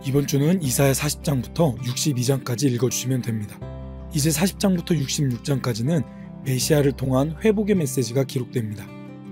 이번 주는 이사야 40장부터 62장까지 읽어주시면 됩니다. 이제 40장부터 66장까지는 메시아를 통한 회복의 메시지가 기록됩니다.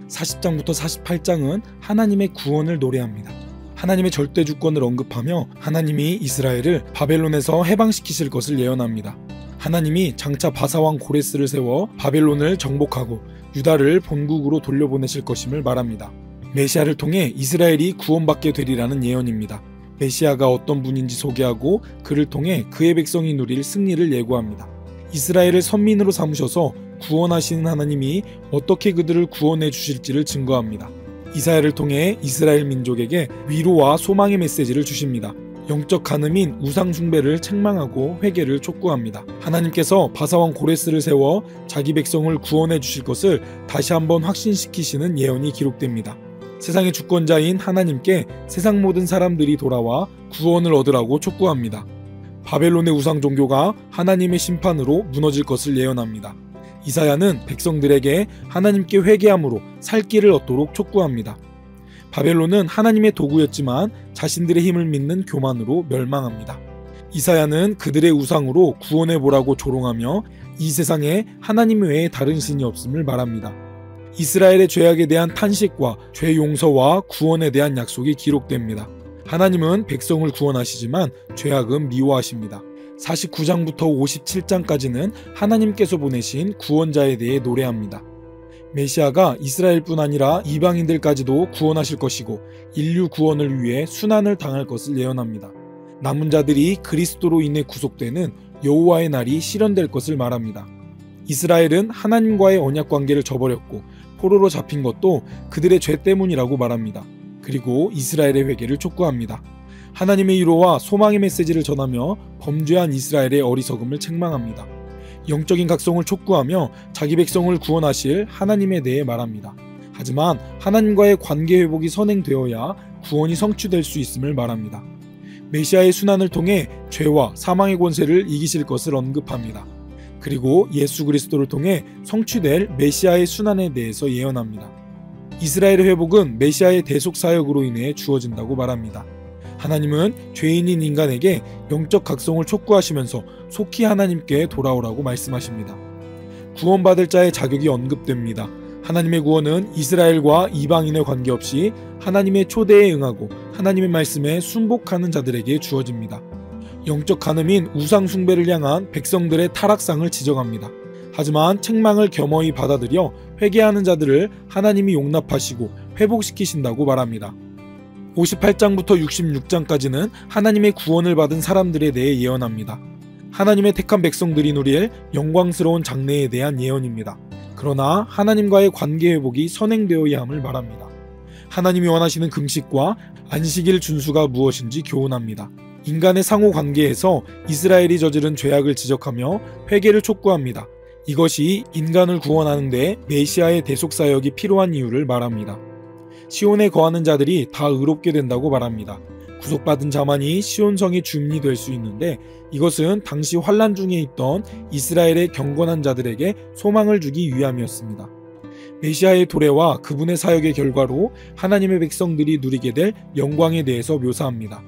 40장부터 48장은 하나님의 구원을 노래합니다. 하나님의 절대 주권을 언급하며 하나님이 이스라엘을 바벨론에서 해방시키실 것을 예언합니다. 하나님이 장차 바사왕 고레스를 세워 바벨론을 정복하고 유다를 본국으로 돌려보내실 것임을 말합니다. 메시아를 통해 이스라엘이 구원받게 되리라는 예언입니다. 메시아가 어떤 분인지 소개하고 그를 통해 그의 백성이 누릴 승리를 예고합니다. 이스라엘을 선민으로 삼으셔서 구원하시는 하나님이 어떻게 그들을 구원해 주실지를 증거합니다. 이사야를 통해 이스라엘 민족에게 위로와 소망의 메시지를 주십니다. 영적 간음인 우상 숭배를 책망하고 회개를 촉구합니다. 하나님께서 바사왕 고레스를 세워 자기 백성을 구원해 주실 것을 다시 한번 확신시키시는 예언이 기록됩니다. 세상의 주권자인 하나님께 세상 모든 사람들이 돌아와 구원을 얻으라고 촉구합니다. 바벨론의 우상 종교가 하나님의 심판으로 무너질 것을 예언합니다. 이사야는 백성들에게 하나님께 회개함으로 살 길을 얻도록 촉구합니다. 바벨론은 하나님의 도구였지만 자신들의 힘을 믿는 교만으로 멸망합니다. 이사야는 그들의 우상으로 구원해보라고 조롱하며 이 세상에 하나님 외에 다른 신이 없음을 말합니다. 이스라엘의 죄악에 대한 탄식과 죄 용서와 구원에 대한 약속이 기록됩니다. 하나님은 백성을 구원하시지만 죄악은 미워하십니다. 49장부터 57장까지는 하나님께서 보내신 구원자에 대해 노래합니다. 메시아가 이스라엘뿐 아니라 이방인들까지도 구원하실 것이고 인류 구원을 위해 순환을 당할 것을 예언합니다. 남은 자들이 그리스도로 인해 구속되는 여호와의 날이 실현될 것을 말합니다. 이스라엘은 하나님과의 언약 관계를 저버렸고 포로로 잡힌 것도 그들의 죄 때문이라고 말합니다. 그리고 이스라엘의 회개를 촉구합니다. 하나님의 위로와 소망의 메시지를 전하며 범죄한 이스라엘의 어리석음을 책망합니다. 영적인 각성을 촉구하며 자기 백성을 구원하실 하나님에 대해 말합니다. 하지만 하나님과의 관계 회복이 선행되어야 구원이 성취될 수 있음을 말합니다. 메시아의 순환을 통해 죄와 사망의 권세를 이기실 것을 언급합니다. 그리고 예수 그리스도를 통해 성취될 메시아의 순환에 대해서 예언합니다. 이스라엘의 회복은 메시아의 대속 사역으로 인해 주어진다고 말합니다. 하나님은 죄인인 인간에게 영적 각성을 촉구하시면서 속히 하나님께 돌아오라고 말씀하십니다. 구원받을 자의 자격이 언급됩니다. 하나님의 구원은 이스라엘과 이방인에 관계없이 하나님의 초대에 응하고 하나님의 말씀에 순복하는 자들에게 주어집니다. 영적 간음인 우상 숭배를 향한 백성들의 타락상을 지적합니다. 하지만 책망을 겸허히 받아들여 회개하는 자들을 하나님이 용납하시고 회복시키신다고 말합니다. 58장부터 66장까지는 하나님의 구원을 받은 사람들에 대해 예언합니다. 하나님의 택한 백성들이 누릴 영광스러운 장래에 대한 예언입니다. 그러나 하나님과의 관계 회복이 선행되어야 함을 말합니다. 하나님이 원하시는 금식과 안식일 준수가 무엇인지 교훈합니다. 인간의 상호 관계에서 이스라엘이 저지른 죄악을 지적하며 회개를 촉구합니다. 이것이 인간을 구원하는 데 메시아의 대속 사역이 필요한 이유를 말합니다. 시온에 거하는 자들이 다 의롭게 된다고 말합니다. 구속받은 자만이 시온성의 주민이 될 수 있는데 이것은 당시 환난 중에 있던 이스라엘의 경건한 자들에게 소망을 주기 위함이었습니다. 메시아의 도래와 그분의 사역의 결과로 하나님의 백성들이 누리게 될 영광에 대해서 묘사합니다.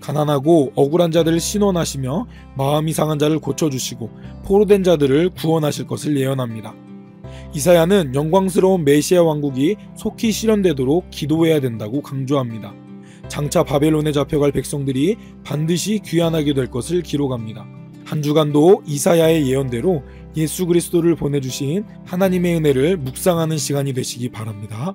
가난하고 억울한 자들을 신원하시며 마음이 상한 자를 고쳐주시고 포로된 자들을 구원하실 것을 예언합니다. 이사야는 영광스러운 메시아 왕국이 속히 실현되도록 기도해야 된다고 강조합니다. 장차 바벨론에 잡혀갈 백성들이 반드시 귀환하게 될 것을 기록합니다. 한 주간도 이사야의 예언대로 예수 그리스도를 보내주신 하나님의 은혜를 묵상하는 시간이 되시기 바랍니다.